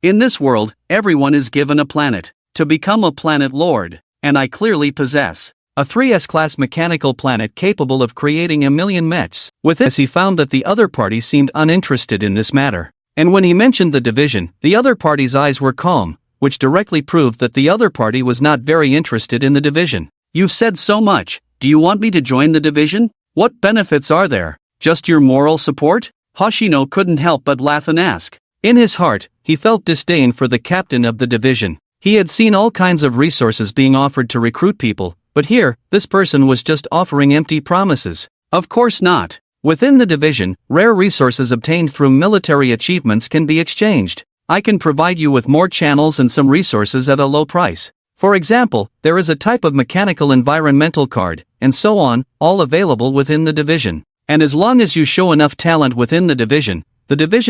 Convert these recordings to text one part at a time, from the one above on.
In this world, everyone is given a planet to become a planet lord, and I clearly possess a 3S class mechanical planet capable of creating 1,000,000 mechs. With this, he found that the other party seemed uninterested in this matter. And when he mentioned the division, the other party's eyes were calm, which directly proved that the other party was not very interested in the division. You've said so much, do you want me to join the division? What benefits are there? Just your moral support? Hoshino couldn't help but laugh and ask. In his heart, he felt disdain for the captain of the division. He had seen all kinds of resources being offered to recruit people, but here, this person was just offering empty promises. Of course not. Within the division, rare resources obtained through military achievements can be exchanged. I can provide you with more channels and some resources at a low price. For example, there is a type of mechanical environmental card, and so on, all available within the division. And as long as you show enough talent within the division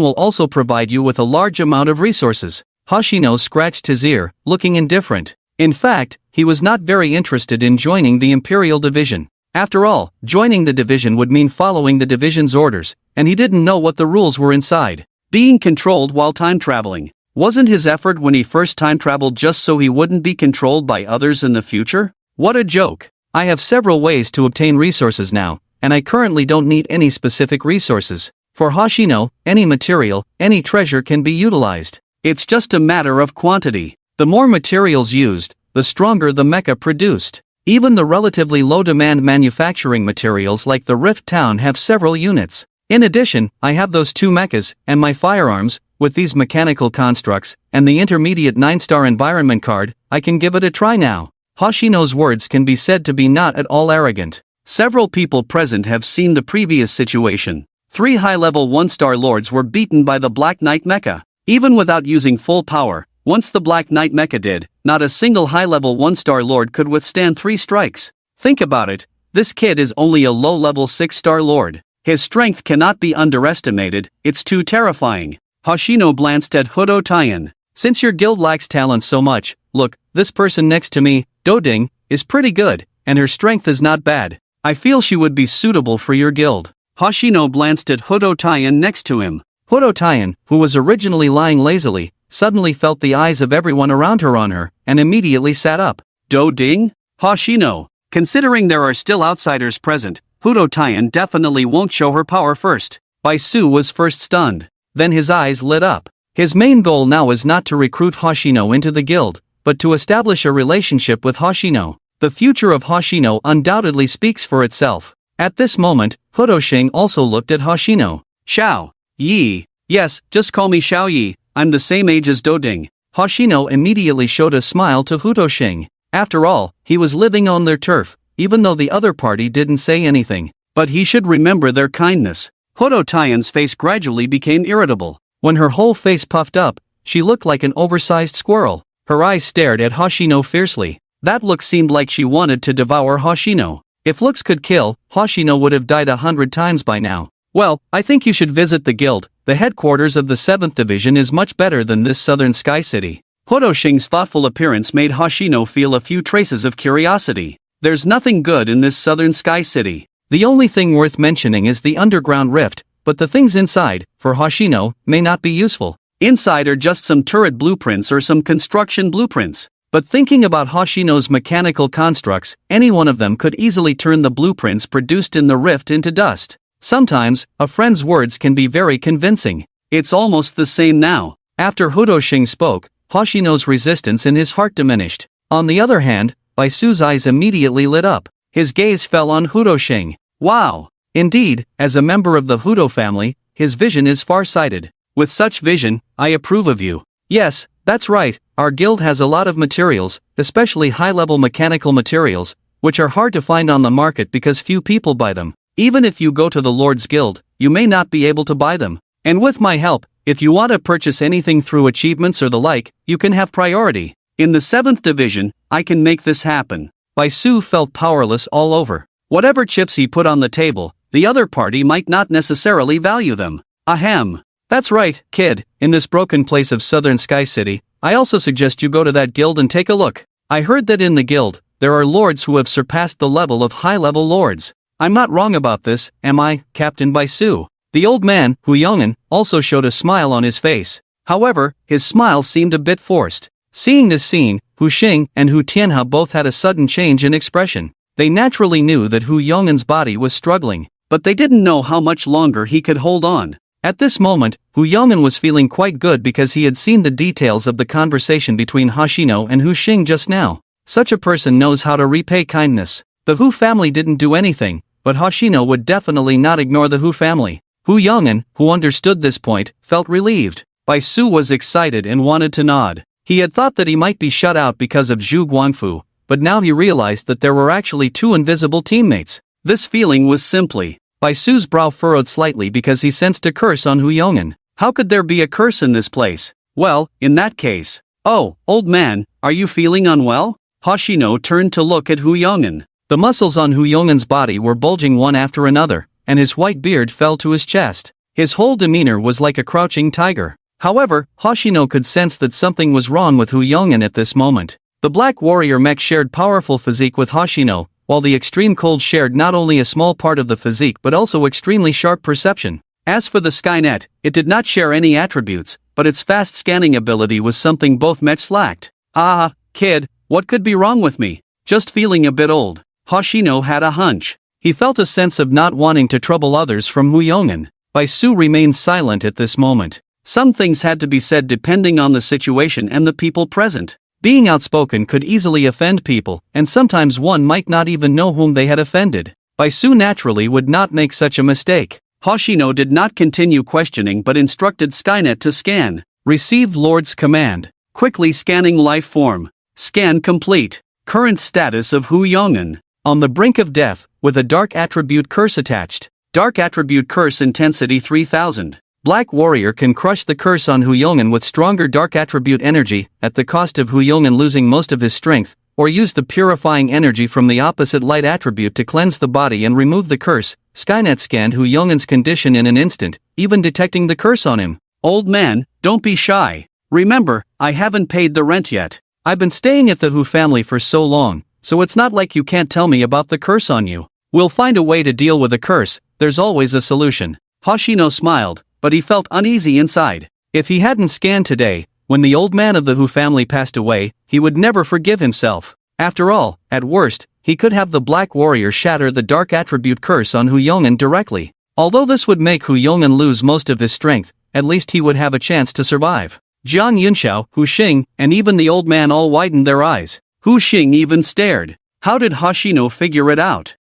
will also provide you with a large amount of resources. Hoshino scratched his ear, looking indifferent. In fact, he was not very interested in joining the Imperial Division. After all, joining the division would mean following the division's orders, and he didn't know what the rules were inside. Being controlled while time traveling. Wasn't his effort when he first time traveled just so he wouldn't be controlled by others in the future? What a joke. I have several ways to obtain resources now, and I currently don't need any specific resources. For Hoshino, any material, any treasure can be utilized. It's just a matter of quantity. The more materials used, the stronger the mecha produced. Even the relatively low-demand manufacturing materials like the Rift Town have several units. In addition, I have those 2 mechas, and my firearms, with these mechanical constructs, and the intermediate 9-star environment card, I can give it a try now. Hoshino's words can be said to be not at all arrogant. Several people present have seen the previous situation. 3 high-level 1-star lords were beaten by the Black Knight mecha. Even without using full power, once the Black Knight mecha did, not a single high-level 1-star lord could withstand 3 strikes. Think about it, this kid is only a low-level 6-star lord. His strength cannot be underestimated, it's too terrifying. Hoshino glanced at Hudo Taiyan. Since your guild lacks talent so much, look, this person next to me, Doding, is pretty good, and her strength is not bad. I feel she would be suitable for your guild. Hoshino glanced at Hudo Taiyan next to him. Hudo Taiyan, who was originally lying lazily, suddenly felt the eyes of everyone around her on her, and immediately sat up. Doding? Hoshino. Considering there are still outsiders present, Hudo Taiyan definitely won't show her power first. Baisu was first stunned. Then his eyes lit up. His main goal now is not to recruit Hoshino into the guild, but to establish a relationship with Hoshino. The future of Hoshino undoubtedly speaks for itself. At this moment, Hudoshing also looked at Hoshino. Xiao Yi. Yes, just call me Xiao Yi, I'm the same age as Doding. Hoshino immediately showed a smile to Hudoshing. After all, he was living on their turf, even though the other party didn't say anything. But he should remember their kindness. Hudo Taiyan's face gradually became irritable. When her whole face puffed up, she looked like an oversized squirrel. Her eyes stared at Hoshino fiercely. That look seemed like she wanted to devour Hoshino. If looks could kill, Hoshino would have died 100 times by now. Well, I think you should visit the guild. The headquarters of the 7th Division is much better than this southern sky city. Hudoshing's thoughtful appearance made Hoshino feel a few traces of curiosity. There's nothing good in this southern sky city. The only thing worth mentioning is the underground rift, but the things inside, for Hoshino, may not be useful. Inside are just some turret blueprints or some construction blueprints. But thinking about Hoshino's mechanical constructs, any one of them could easily turn the blueprints produced in the rift into dust. Sometimes, a friend's words can be very convincing. It's almost the same now. After Hudoshing spoke, Hoshino's resistance in his heart diminished. On the other hand, Baisu's eyes immediately lit up. His gaze fell on Hudoshing. Wow! Indeed, as a member of the Hudo family, his vision is far-sighted. With such vision, I approve of you. Yes, that's right, our guild has a lot of materials, especially high-level mechanical materials, which are hard to find on the market because few people buy them. Even if you go to the Lord's Guild, you may not be able to buy them. And with my help, if you want to purchase anything through achievements or the like, you can have priority. In the 7th Division, I can make this happen. Baisu felt powerless all over. Whatever chips he put on the table, the other party might not necessarily value them. Ahem. That's right, kid, in this broken place of Southern Sky City, I also suggest you go to that guild and take a look. I heard that in the guild, there are lords who have surpassed the level of high-level lords. I'm not wrong about this, am I, Captain Baisu? The old man, Huyongan, also showed a smile on his face. However, his smile seemed a bit forced. Seeing this scene, Hu Xing and Hu Tianhe both had a sudden change in expression. They naturally knew that Hu Yong'an's body was struggling, but they didn't know how much longer he could hold on. At this moment, Hu Yong'an was feeling quite good because he had seen the details of the conversation between Hoshino and Hu Xing just now. Such a person knows how to repay kindness. The Hu family didn't do anything, but Hoshino would definitely not ignore the Hu family. Hu Yong'an, who understood this point, felt relieved. Bai Su was excited and wanted to nod. He had thought that he might be shut out because of Zhu Guangfu, but now he realized that there were actually two invisible teammates. This feeling was simply. Bai Su's brow furrowed slightly because he sensed a curse on Hu Yong'an. How could there be a curse in this place? Well, in that case. Oh, old man, are you feeling unwell? Hoshino turned to look at Hu Yong'an. The muscles on Hu Yong'an's body were bulging one after another, and his white beard fell to his chest. His whole demeanor was like a crouching tiger. However, Hoshino could sense that something was wrong with Hu Yong'an at this moment. The Black Warrior mech shared powerful physique with Hoshino, while the Extreme Cold shared not only a small part of the physique but also extremely sharp perception. As for the Skynet, it did not share any attributes, but its fast scanning ability was something both mechs lacked. Ah, kid, what could be wrong with me? Just feeling a bit old. Hoshino had a hunch. He felt a sense of not wanting to trouble others from Hu Yong'an. Bai Su remained silent at this moment. Some things had to be said depending on the situation and the people present. Being outspoken could easily offend people, and sometimes one might not even know whom they had offended. Bai Su naturally would not make such a mistake. Hoshino did not continue questioning but instructed Skynet to scan. Received Lord's command. Quickly scanning life form. Scan complete. Current status of Hu Yong'an. On the brink of death, with a dark attribute curse attached. Dark attribute curse intensity 3000. Black Warrior can crush the curse on Hu Yong'an with stronger dark attribute energy, at the cost of Hu Yong'an losing most of his strength, or use the purifying energy from the opposite light attribute to cleanse the body and remove the curse. Skynet scanned Hu Yong'an's condition in an instant, even detecting the curse on him. Old man, don't be shy. Remember, I haven't paid the rent yet. I've been staying at the Hu family for so long, so it's not like you can't tell me about the curse on you. We'll find a way to deal with a curse, there's always a solution. Hoshino smiled, but he felt uneasy inside. If he hadn't scanned today, when the old man of the Hu family passed away, he would never forgive himself. After all, at worst, he could have the Black Warrior shatter the dark attribute curse on Hu Yong'an directly. Although this would make Hu Yong'an lose most of his strength, at least he would have a chance to survive. Jiang Yunxiao, Hu Xing, and even the old man all widened their eyes. Hu Xing even stared. How did Hoshino figure it out?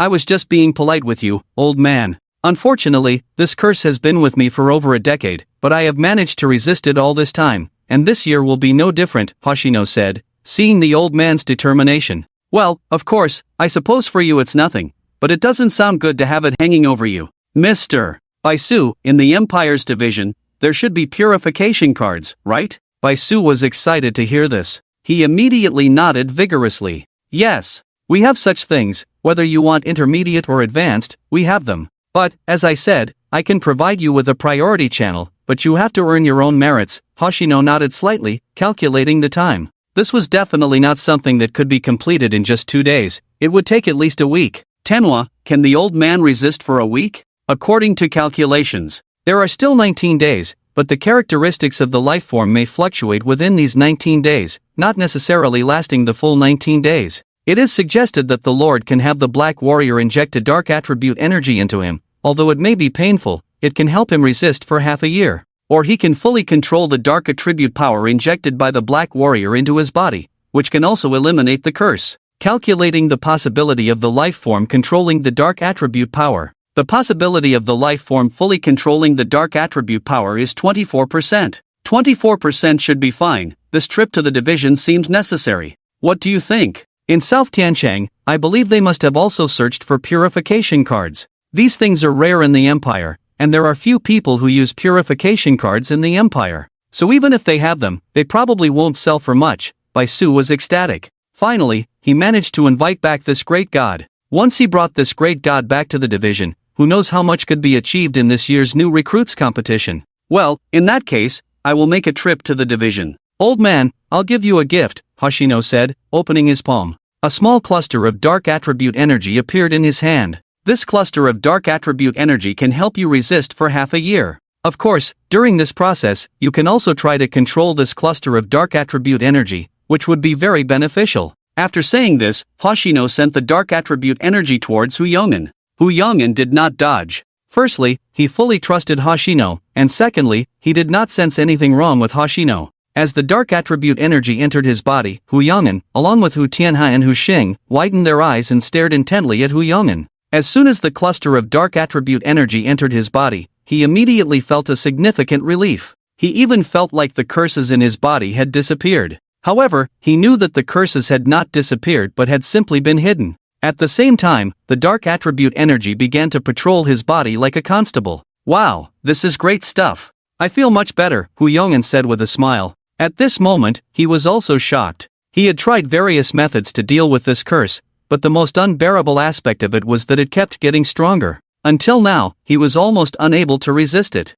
I was just being polite with you, old man. Unfortunately, this curse has been with me for over a decade, but I have managed to resist it all this time, and this year will be no different, Hoshino said, seeing the old man's determination. Well, of course, I suppose for you it's nothing, but it doesn't sound good to have it hanging over you. Mr. Bai Su, in the Empire's division, there should be purification cards, right? Bai Su was excited to hear this. He immediately nodded vigorously. Yes, we have such things, whether you want intermediate or advanced, we have them. But, as I said, I can provide you with a priority channel, but you have to earn your own merits. Hoshino nodded slightly, calculating the time. This was definitely not something that could be completed in just 2 days, it would take at least a week. Tenwa, can the old man resist for a week? According to calculations, there are still 19 days, but the characteristics of the life form may fluctuate within these 19 days, not necessarily lasting the full 19 days. It is suggested that the Lord can have the Black Warrior inject a dark attribute energy into him. Although it may be painful, it can help him resist for half a year. Or he can fully control the dark attribute power injected by the Black Warrior into his body, which can also eliminate the curse. Calculating the possibility of the life form controlling the dark attribute power. The possibility of the life form fully controlling the dark attribute power is 24%. 24% should be fine. This trip to the division seems necessary. What do you think? In South Tianchang, I believe they must have also searched for purification cards. These things are rare in the Empire, and there are few people who use purification cards in the Empire. So even if they have them, they probably won't sell for much. Bai Su was ecstatic. Finally, he managed to invite back this great god. Once he brought this great god back to the division, who knows how much could be achieved in this year's new recruits competition. Well, in that case, I will make a trip to the division. Old man, I'll give you a gift, Hoshino said, opening his palm. A small cluster of dark attribute energy appeared in his hand. This cluster of dark attribute energy can help you resist for half a year. Of course, during this process, you can also try to control this cluster of dark attribute energy, which would be very beneficial. After saying this, Hoshino sent the dark attribute energy towards Huyongan. Huyongan did not dodge. Firstly, he fully trusted Hoshino, and secondly, he did not sense anything wrong with Hoshino. As the dark attribute energy entered his body, Huyongan, along with Hu Tianhe and Hu Xing, widened their eyes and stared intently at Huyongan. As soon as the cluster of dark attribute energy entered his body, he immediately felt a significant relief. He even felt like the curses in his body had disappeared. However, he knew that the curses had not disappeared but had simply been hidden. At the same time, the dark attribute energy began to patrol his body like a constable. Wow, this is great stuff. I feel much better, Huyongan said with a smile. At this moment, he was also shocked. He had tried various methods to deal with this curse, but the most unbearable aspect of it was that it kept getting stronger. Until now, he was almost unable to resist it.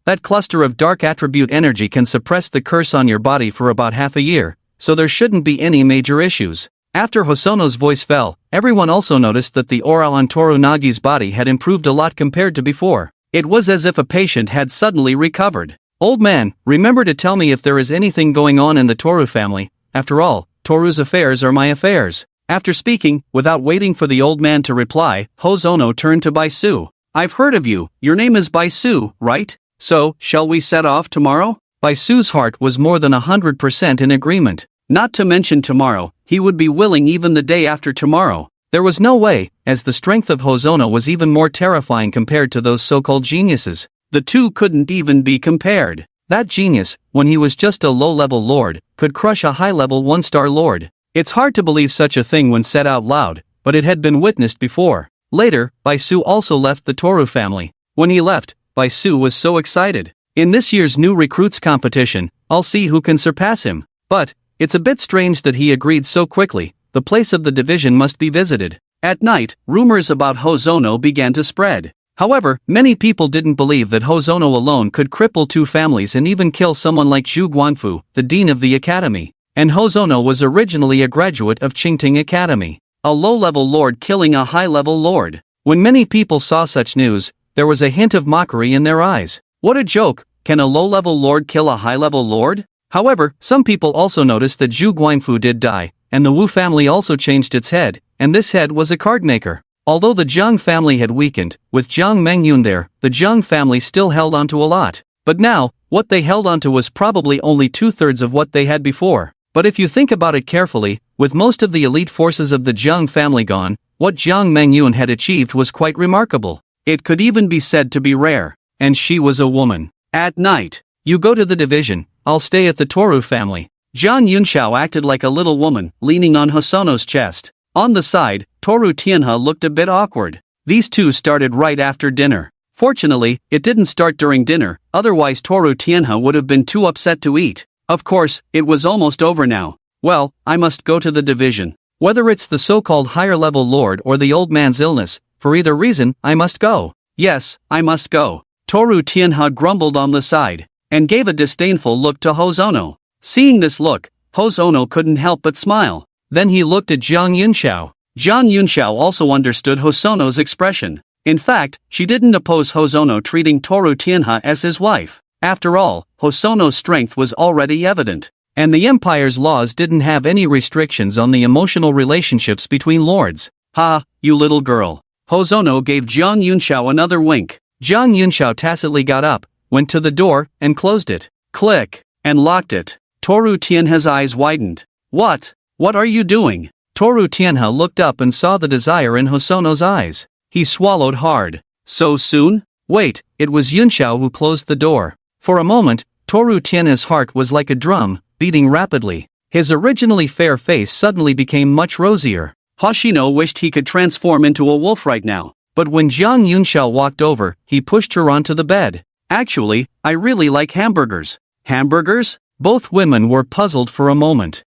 That cluster of dark attribute energy can suppress the curse on your body for about half a year, so there shouldn't be any major issues. After Hosono's voice fell, everyone also noticed that the aura on Toru Nagi's body had improved a lot compared to before. It was as if a patient had suddenly recovered. Old man, remember to tell me if there is anything going on in the Toru family. After all, Toru's affairs are my affairs. After speaking, without waiting for the old man to reply, Hosono turned to Baisu. I've heard of you, your name is Baisu, right? So, shall we set off tomorrow? Baisu's heart was more than 100% in agreement. Not to mention tomorrow, he would be willing even the day after tomorrow. There was no way, as the strength of Hosono was even more terrifying compared to those so-called geniuses. The two couldn't even be compared. That genius, when he was just a low-level lord, could crush a high-level one-star lord. It's hard to believe such a thing when said out loud, but it had been witnessed before. Later, Baisu also left the Toru family. When he left, Baisu was so excited. In this year's new recruits competition, I'll see who can surpass him. But, it's a bit strange that he agreed so quickly. The place of the division must be visited. At night, rumors about Hosono began to spread. However, many people didn't believe that Hosono alone could cripple two families and even kill someone like Zhu Guanfu, the dean of the academy. And Hosono was originally a graduate of Qingting Academy. A low-level lord killing a high-level lord. When many people saw such news, there was a hint of mockery in their eyes. What a joke, can a low-level lord kill a high-level lord? However, some people also noticed that Zhu Guanfu did die, and the Wu family also changed its head, and this head was a cardmaker. Although the Jiang family had weakened, with Jiang Mengyun there, the Jiang family still held onto a lot. But now, what they held onto was probably only 2/3 of what they had before. But if you think about it carefully, with most of the elite forces of the Jiang family gone, what Jiang Mengyun had achieved was quite remarkable. It could even be said to be rare. And she was a woman. At night, you go to the division, I'll stay at the Toru family. Zhang Yunxiao acted like a little woman, leaning on Hosono's chest. On the side, Toru Tianhe looked a bit awkward. These two started right after dinner. Fortunately, it didn't start during dinner, otherwise Toru Tianhe would have been too upset to eat. Of course, it was almost over now. Well, I must go to the division. Whether it's the so-called higher-level lord or the old man's illness, for either reason, I must go. Yes, I must go. Toru Tianhe grumbled on the side, and gave a disdainful look to Hosono. Seeing this look, Hosono couldn't help but smile. Then he looked at Zhang Yunxiao. Zhang Yunxiao also understood Hosono's expression. In fact, she didn't oppose Hosono treating Toru Tianhe as his wife. After all, Hosono's strength was already evident. And the empire's laws didn't have any restrictions on the emotional relationships between lords. Ha, you little girl. Hosono gave Zhang Yunxiao another wink. Zhang Yunxiao tacitly got up, went to the door, and closed it. Click, and locked it. Toru Tianhe's eyes widened. What? What are you doing? Toru Tianhe looked up and saw the desire in Hosono's eyes. He swallowed hard. So soon? Wait, it was Yunxiao who closed the door. For a moment, Toru Tianhe's heart was like a drum, beating rapidly. His originally fair face suddenly became much rosier. Hoshino wished he could transform into a wolf right now. But when Zhang Yunxiao walked over, he pushed her onto the bed. Actually, I really like hamburgers. Hamburgers? Both women were puzzled for a moment.